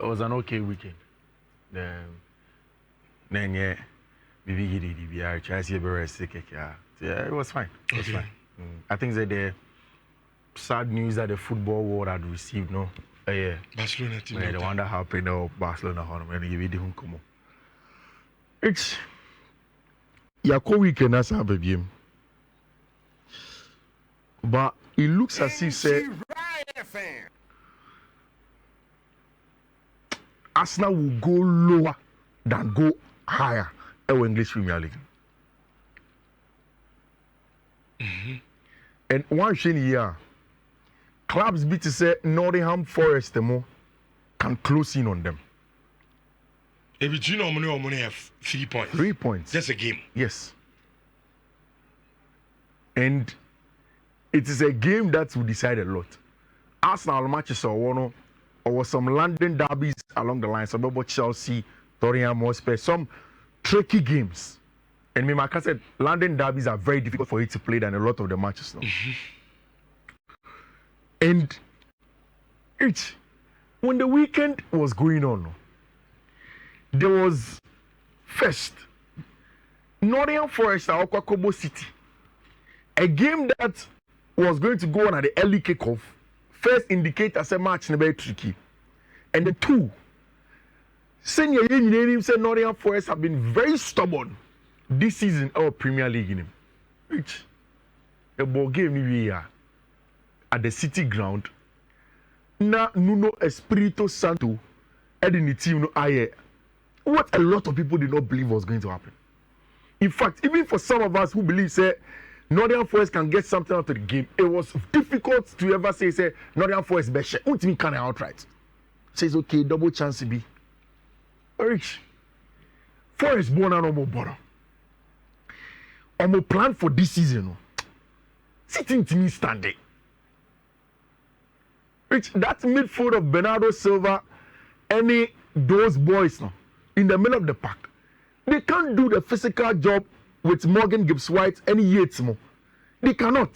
it was an okay weekend. Then yeah, maybe I tried to see a sick. Yeah, it was fine. It was fine. I think that the sad news that the football world had received, no, yeah, Barcelona team. The one that happened now, Barcelona, and you didn't come. It's your weekend as a baby, but it looks as if say Arsenal will go lower than go higher in English Premier League. And one thing here, clubs beat to say Nottingham Forest can close in on them. If you know money have 3 points. 3 points. Just a game. Yes. And it is a game that will decide a lot. Arsenal matches are one or some London derbies along the line. Some about Chelsea, Tottenham Hotspur, some tricky games. And me, like I said, London derbies are very difficult for you to play than a lot of the matches now. And when the weekend was going on, there was first Nottingham Forest at Okwakobo City, a game that was going to go on at the early kickoff. First indicator say match very tricky, and the two, senior name said Nottingham Forest have been very stubborn this season our Premier League in him. Which a ball game here at the City ground. Na Nuno Espirito Santo heading the team no aye. What a lot of people did not believe was going to happen. In fact, even for some of us who believe say Nottingham Forest can get something out of the game, it was difficult to ever say Nottingham Forest best share. Won't even can outright. Says okay, double chance to be. Rich. Forest born and no more. On plan for this season, sitting to me standing. Rich, that midfield of Bernardo Silva, any those boys now in the middle of the pack, they can't do the physical job with Morgan Gibbs White any Yates more. They cannot.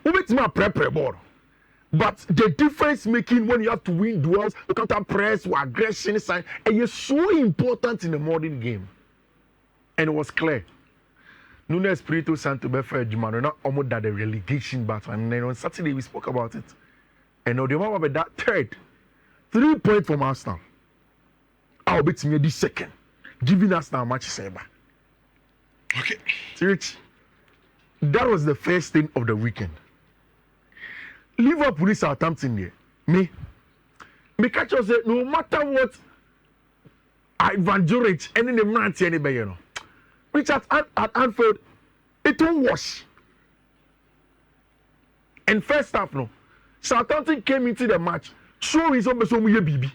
It's my prep ball. But the difference making when you have to win duels, counter press, or aggression sign, and it's so important in the modern game. And it was clear. Nuno Espirito Santo Befa Jumano not almost that the relegation battle. And then on Saturday we spoke about it. And now the one about that third, 3 points from Arsenal. I'll bet me this second, giving us now much saber. Okay. Rich, that was the first thing of the weekend. Liverpool is Southampton here. Me catch us say no matter what Ivan Juric any the man anybody you know. Which at Anfield, it won't wash. And first half, no, Southampton came into the match showing some BB.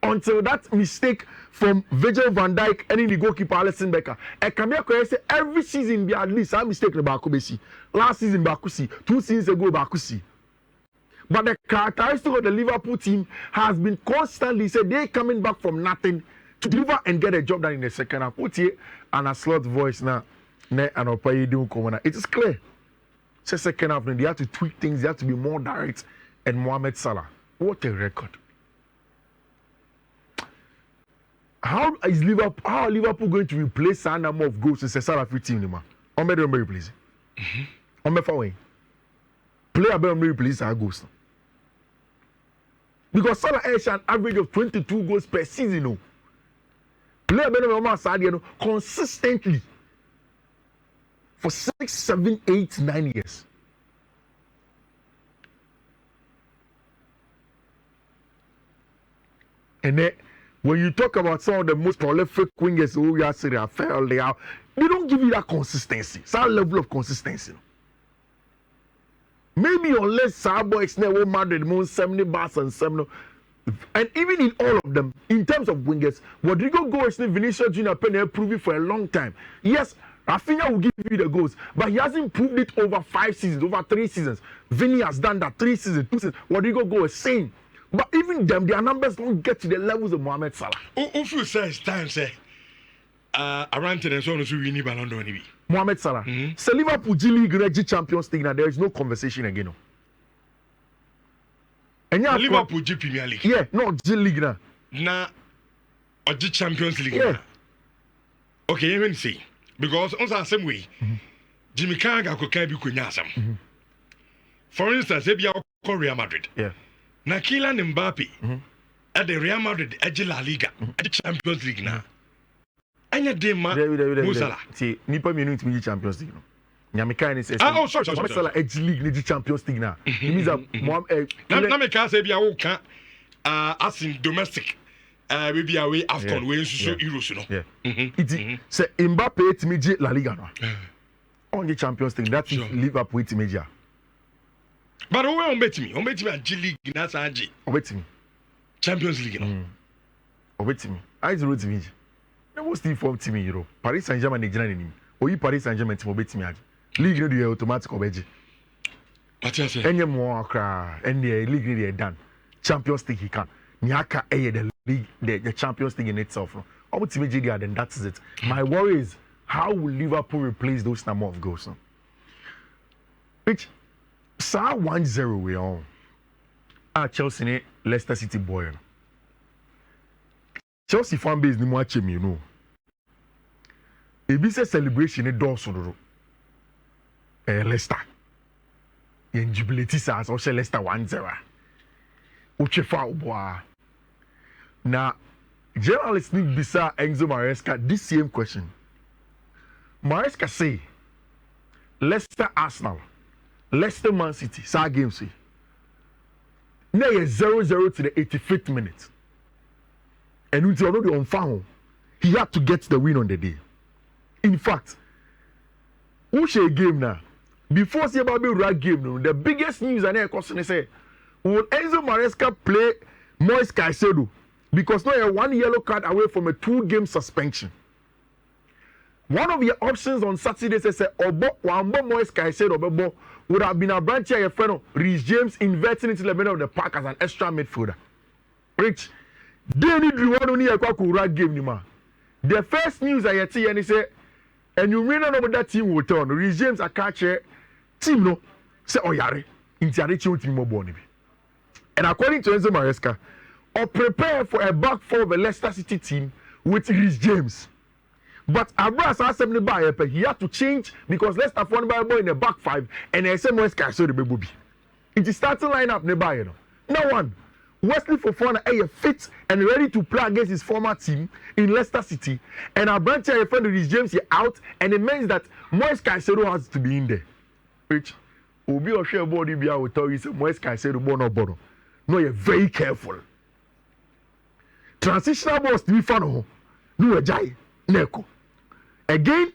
Until that mistake from Virgil van Dijk and the goalkeeper Alisson Becker. And Kamia say every season be at least a mistake in Bakubesi. Last season Bakusi, 2 seasons ago Bakusi. But the characteristic of the Liverpool team has been constantly said they coming back from nothing to deliver and get a job done in the second half. Put here and a slot voice now. It is clear. It's second half, they have to tweak things, they have to be more direct. And Mohamed Salah, what a record. How are Liverpool going to replace a number of goals in Salah 15? How many don't replace it? How many for player don't replace our goals? Because Salah has an average of 22 goals per season. No. Player don't consistently for 6, 7, 8, 9 years. And then when you talk about some of the most prolific wingers who we are saying they don't give you that consistency, some level of consistency. Maybe unless Sabo is never Madrid, most 70 bars and 70. And even in all of them, in terms of wingers, Rodrigo Goes and Vinicius Junior Penny proved it for a long time. Yes, Rafinha will give you the goals, but he hasn't proved it over 5 seasons, over 3 seasons. Vinny has done that 3 seasons, 2 seasons. Rodrigo Goes same. But even them, their numbers don't get to the levels of Mohamed Salah. If you say it's time, say, around to the zone, so we need Ballon d'Or. Mohamed Salah. So Liverpool G League Champions League, now there is no conversation again. No. Liverpool G Premier League. Yeah, not G League na. Na or G Champions League. Yeah. Okay, even see because on the same way, Jimmy Carragher could be kunyasam. For instance, if you are Real Madrid, yeah, na Kylian Mbappe at the Real Madrid at La Liga at the Champions League now. Anya Dema Musala. See, nipa minute to Champions League. Nyamika says, sorry. Musala Edge League the Champions League now. It means that na me ka say bia wo ka as in domestic maybe away after we so Euros no. Yeah. It say Mbappe etimi La Liga no. On the Champions League that is Liverpool etimi. But who on bet me a G League na sanji. Obetimi. Champions League no. Obetimi. I zero team. No most inform team in Europe. Paris Saint-Germain dey jina nim. Oyi Paris Saint-Germain team obetimi age. League no dey automatic obeji. What you say? Any more akra any league dey done. Champions League he can. Nyaka the league the Champions League in itself. No. Obetimi JD then that is it. My worry is how will Liverpool replace those number of goals? No? Which Sa 1-0 we on. Chelsea ne Leicester City boy. Chelsea fan base ni mo ache me no. Ebi say celebration ne do so do. Leicester. Yen jubilate sa so Leicester 1-0. Uche foul boy. Na journalist ni bisa Enzo Maresca this same question. Maresca say Leicester Arsenal Leicester Man City, sa game say. Now 0-0 to the 85th minute. And until already on foul, he had to get the win on the day. In fact, who share game now? Before see about the right game, no, the biggest news and air question is say, will Enzo Maresca play Moise Caicedo? Because now you're 1 yellow card away from a 2-game suspension. One of your options on Saturday says Obo Moise Caicedo would have been a branch here, your friend Reece James inverting into the middle of the park as an extra midfielder. Rich, they need reward only a right game nima. The first news I hear and he say, and you may not know that team will turn. Reece James a catcher team no say yare into a team more born. And according to Enzo Maresca, or prepare for a back four of the Leicester City team with Reece James. But Abbas asked him to he had to change because Leicester found by boy in the back five and I said Moise Caicedo the baby. It is starting lineup nearby. No one. Wesley Fofana is fit and ready to play against his former team in Leicester City. And our branch here friend Reece James is out and it means that Moise Caicedo has to be in there. Which Obi or share body be will tell you say Moise Caicedo born or born. No, you're very careful. Transitional balls to be fun. No jai neko. Again,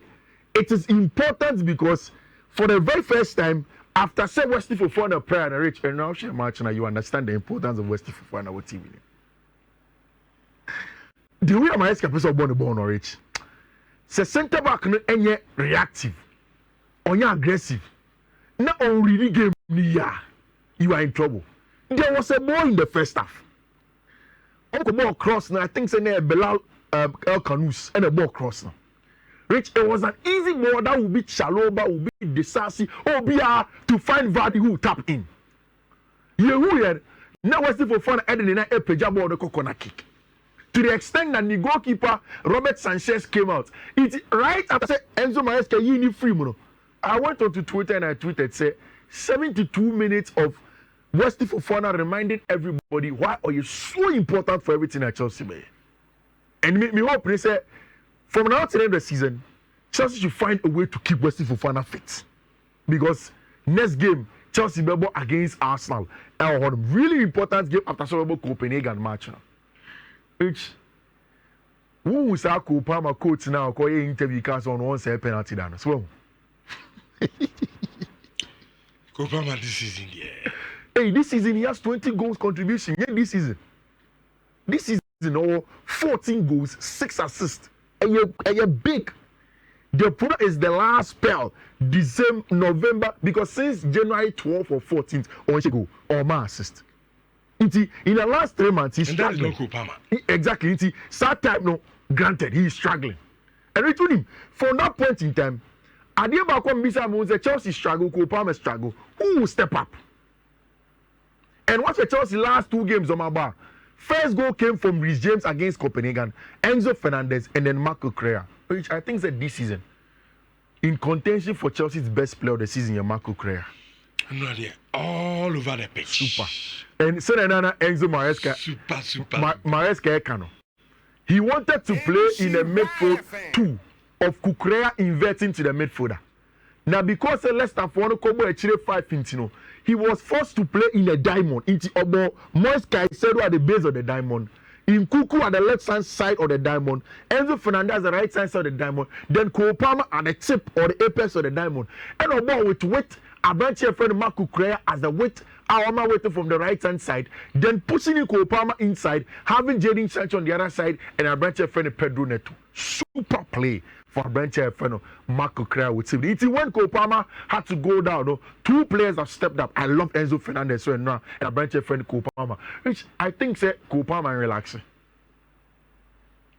it is important because for the very first time, after say Wesley Fofana prayer and reach and now share match now you understand the importance of Wesley Fofana with TV. The way my escape born or reach. Say center back no any reactive, or aggressive. Not on really game you are in trouble. There was a ball in the first half. Uncle ball cross now. I think say near Belal El Canous and a ball cross now. Rich, it was an easy ball that would be Chaloba, would be Desasi, or to find Vardy who tap in. You now Wesley Fofana added in a peja ball the coconut kick. To the extent that the goalkeeper Robert Sanchez came out. It's right after Enzo Maresca yini free mono. I went onto Twitter and I tweeted say 72 minutes of Wesley Fofana reminding everybody why are you so important for everything at Chelsea. And me hope they say from now to the end of the season, Chelsea should find a way to keep Wesley Fofana fit. Because next game, Chelsea will be against Arsenal. And a really important game after Super Copenhagen match. Which, who was our coach now? Call your interview cast on one say penalty down as well. Kopama this season, yeah. Hey, this season he has 20 goals contribution. Yeah, this season. This season, 14 goals, 6 assists. And you're big. The problem is the last spell, December, November, because since January 12th or 14th, on go or my assist. In the last 3 months, he's struggling. And that is no Exactly. Sad time, no, granted, he is struggling. And we told him, from that point in time, Adiaba come Bisa Chelsea struggle, Kopama struggle. Who will step up? And watch the Chelsea last 2 games on my bar. First goal came from Reece James against Copenhagen, Enzo Fernandez, and then Marco Correa, which I think that this season, in contention for Chelsea's best player of the season, Marco Correa. No idea. All over the pitch. Super. And Senana Enzo Maresca. Super. Maresca Ekano. He wanted to play in the midfield 2 of Kukurea inverting to the midfielder. Now, because Leicester for no Kobo a 5 intino, he was forced to play in a diamond. Into Obo Moise Caicedo at the base of the diamond. In Kuku at the left hand side of the diamond. Enzo Fernandez at the right hand side of the diamond. Then Cole Palmer at the tip or the apex of the diamond. And Obo with weight, a branch friend Marco Correa as the weight. Awama waiting from the right hand side, then pushing in Cole Palmer inside, having Jadon Sancho on the other side, and a branch friend Pedro Neto. Super play for a branch friend Marco Correa with him. It's when Cole Palmer had to go down. No? 2 players have stepped up. I love Enzo Fernandez and a branch friend Cole Palmer, which I think say Cole Palmer relaxing.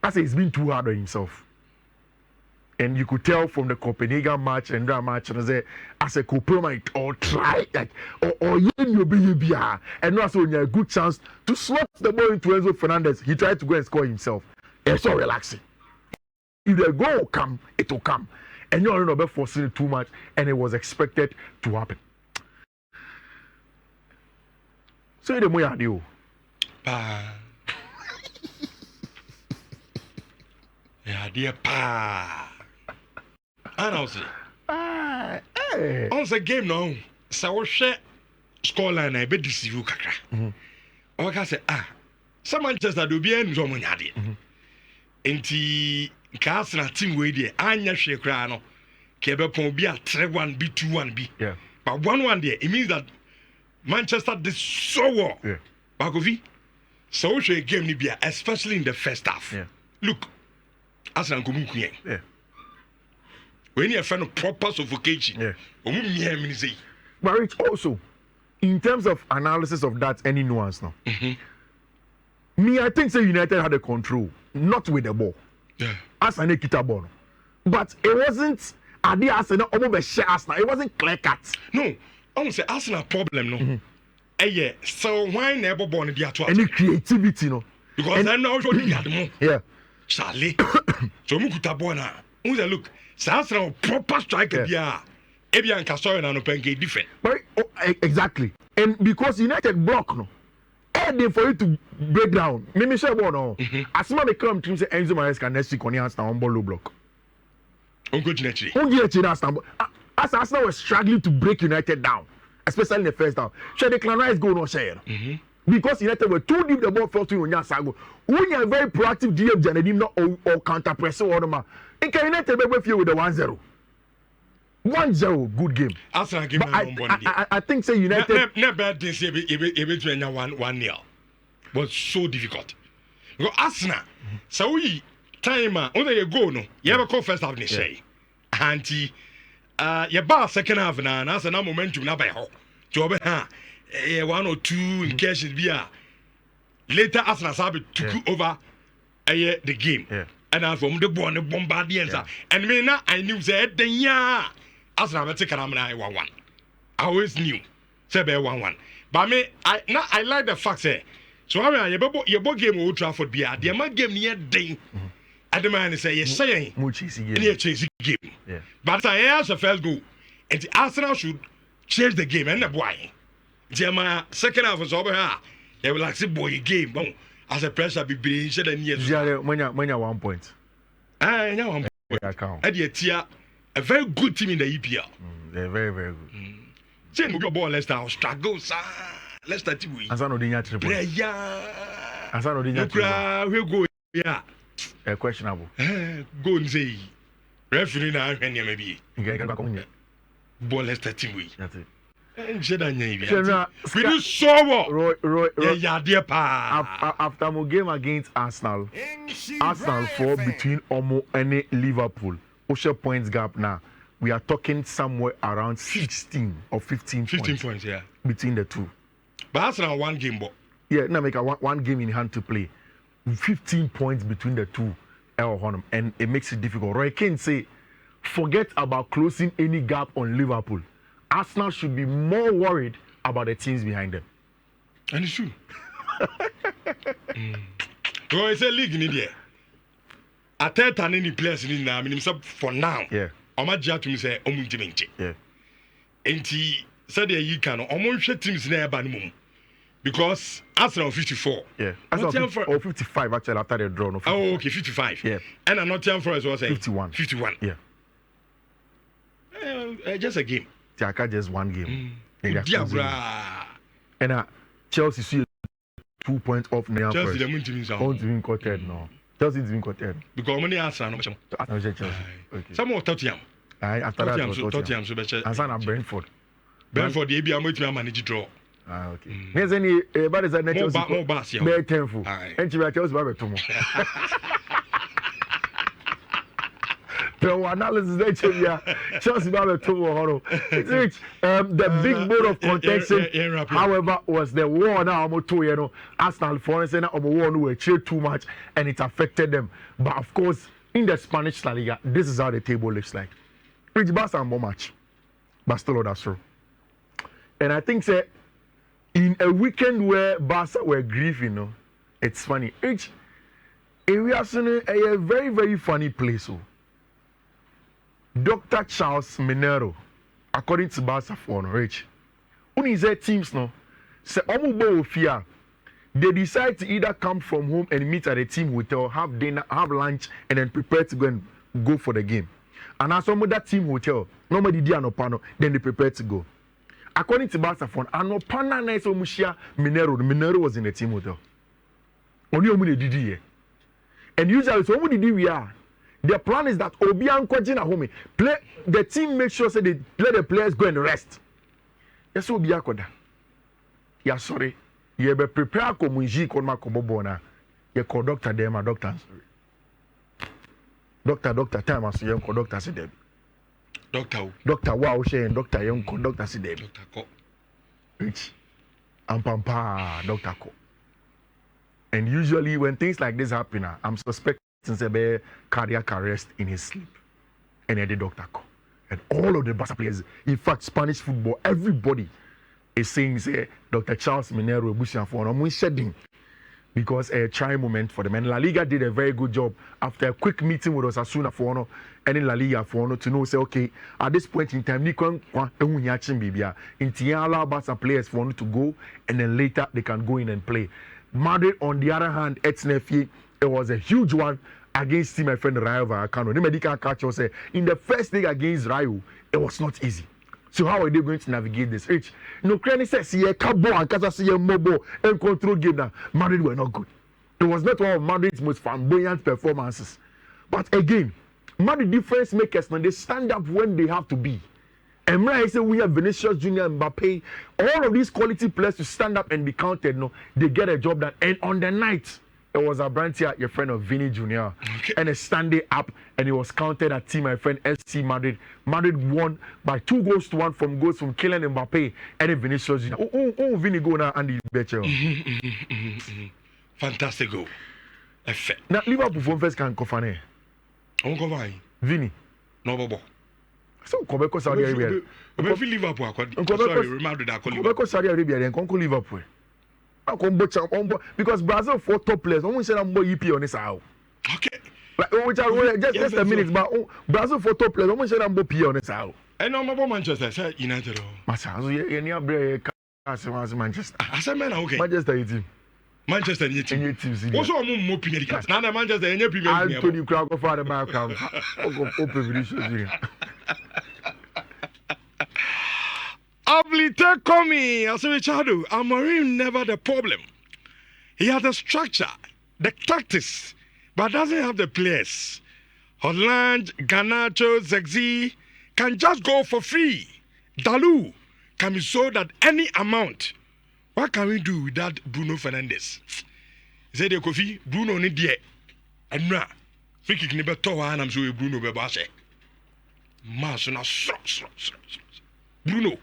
I say it's been too hard on himself. And you could tell from the Copenhagen match and that match, and I say, as a Copenhagen, or try, like, or you be and also when you have a good chance to slot the ball into Enzo Fernandez, he tried to go and score himself. It's so relaxing. If the goal will come, it will come. And you're not forcing it too much, and it was expected to happen. So, the way I do. Yeah, dear pa. And also, on the game now, so share scoreline I bet deceive you kakra. I say some Manchester do be en zo mo nyade. Enti Arsenal team we dey anya hwe kra no. Ke be pon bi a 3-1 bi 2-1 bi. Yeah. But 1-1 there, it means that Manchester did so well. Yeah. Bagovi. So we game ni bia, especially in the first half. Yeah. Look, Arsenal go mu kuyen. Yeah. When you have proper suffocation, yeah. But Rich, also, in terms of analysis of that, any nuance now? Me, I think say United had the control, not with the ball. Yeah. Arsenal kita ball, but it wasn't. Adi Arsenal almost share Arsenal. It wasn't clear cut. No, I want say Arsenal problem no. Yeah. So why never born the atu? Any creativity no? Because I know you had more. Yeah. Charlie. So mu kuta ball na. Look. Arsenal proper striker bia Ebian Castor and Anopenke different. Exactly. And because United block no, anything for you to break down. Maybe share ball no. As soon as they come to say Enzo Maresca next week on Arsenal on ball low block. Unfortunately. As Arsenal was struggling to break United down, especially in the first half. Share the Clanrice goal no share. Because United were too deep the ball first to Onyasago. When you are very proactive DM Janedim or counter press or whatever. In United be with you with the 1-0. 1-0 good game. Arsenal game I think say United never did say it 1-0. But so difficult. Because Arsenal so we time only you go no. You ever call first half ni say. Anti you ba second half na Arsenal momentum na by ho. To ha 1 or 2 in cases be later Arsenal took over the game. Yeah. And as from the born the bombardiers and me now I knew said the yeah Arsenal take Caramana 1-1. I always knew say be 1-1. But me I like the fact say so I mean your game Old Trafford be the amount game near day. At the man say yes saying much easy game. Yeah. But I asked the first goal and the Arsenal should change the game and the boy. The second half was over here. They will like say boy game bon. As a pressure be being said and yes. When you 1 point. I know 1 point. A very good team in the EPL. They're very, very good. Same with ball Leicester struggle Leicester team we. Asano dinya triple. Yeah. Asano dinya triple. We go yeah. Questionable. Go and say referee na ahwe ne maybe. Ball Leicester team we. That's it. We do so well. After my game against Arsenal fall between Omo and Liverpool. Osha points gap now. We are talking somewhere around 16 or 15 points, yeah. Between the two. But Arsenal 1 game, but yeah, now make one game in hand to play. 15 points between the two, and it makes it difficult. Roy Keane say, forget about closing any gap on Liverpool. Arsenal should be more worried about the teams behind them. And it's true. Well, it's a league in India. I tell any players in India, I mean, for now. Yeah. I'm not just to say, yeah. And he said, you can almost shut teams near Banmum because Arsenal 54. Yeah. Arsenal 55 actually after the draw. No, oh, okay, 55. Yeah. And I'm not for us was 51. 51. Yeah. Just a game. Tiaka just one game. And Chelsea see 2 points off now. Chelsea didn't win quarter no. Chelsea didn't quarter. Because many Arsenal. Chelsea. Okay. Some more Tottenham. After that Tottenham so better. And some Brentford. Brentford the ABM to manage draw. Okay. Next any but is that Chelsea. More bass. Very thankful. And Chelsea back tomorrow. The analysis Chelsea back tomorrow. The big board of contention, however, was the war now. Arsenal for instance, war were cheer too much, and it affected them. But of course, in the Spanish La Liga, this is how the table looks like. Which Barca are more match, but still that's true. And I think say in a weekend where Barca were grieving, it's funny. Each area is a very very funny place. Dr. Charles Minero, according to Barca for Rich, when he said teams say fear, they decide to either come from home and meet at a team hotel, have dinner, have lunch, and then prepare to go and go for the game. And as some of that team hotel, nobody did anopano, then they prepare to go. According to Barca for anopana nice omushia Minero was in the team hotel. Only omuni did here. And usually so omuni did we are. The plan is that Obian Kwajina home play the team make sure say they let the players go and rest. Yes, Obian Koda. Yeah, sorry. You be prepare komunji konma kobobona. You call doctor them a doctor. Doctor time as you call doctor see them. Doctor wow she and doctor young call doctor see them. Doctor ko. Rich. Ampampa doctor ko. And usually when things like this happen, I'm suspecting since a cardiac arrest in his sleep, and the doctor call. And all of the Barca players, in fact, Spanish football, everybody is saying, say, Dr. Charles Minero Bushan for no shedding because a trying moment for them. And La Liga did a very good job after a quick meeting with Osasuna for no, and in La Liga for no to know, say, okay, at this point in time, Nikon Bibia, in Tiala Barca players for no to go, and then later they can go in and play. Madrid, on the other hand, Etsnefi, it was a huge one against my friend Rayo Vallecano. The medical catch was in the first leg against Rayo, it was not easy. So how are they going to navigate this? Ukraine says yeah, Cabo and Casa mobile and control game now. Madrid were not good. It was not one of Madrid's most flamboyant performances. But again, Madrid difference makers now they stand up when they have to be. And when I say we have Vinicius Junior, Mbappe, all of these quality players to stand up and be counted, they get a job done. And on the night, it was a brand here, your friend of Vinny Jr. Okay. And a standing up, and it was counted at team, my friend SC Madrid. Madrid won by 2-1 from goals from Kylian Mbappe and Vinicius Jr. Oh, Vinny go now, Andy Betcher. Fantastic goal. Now, Liverpool first can cover. Vinny. No, Bobo. So, Quebec, Saudi Arabia. Liverpool. Sorry, Madrid. Quebec, Saudi Arabia, then conquer Liverpool. Because Brazil for top players, almost said I'm more EPL on this hour. Okay. Like, just a minute, but Brazil for top players, almost said I'm more PL on this hour. And I'm about Manchester United. Manchester. I said, man, okay. Manchester team. Manchester team. Also, I'm more Premier League. Now, Manchester and Premier League. I told you, crowd go for the background. Open Ability coming, I say, Richardo, Amorim never the problem. He has the structure, the tactics, but doesn't have the players. Holland, Garnacho, Zegzi can just go for free. Dalu can be sold at any amount. What can we do without Bruno Fernandes? He said, Kofi, Bruno need there. And now, free kick never told and I'm sure Bruno Bebashe. Masuna, Bruno.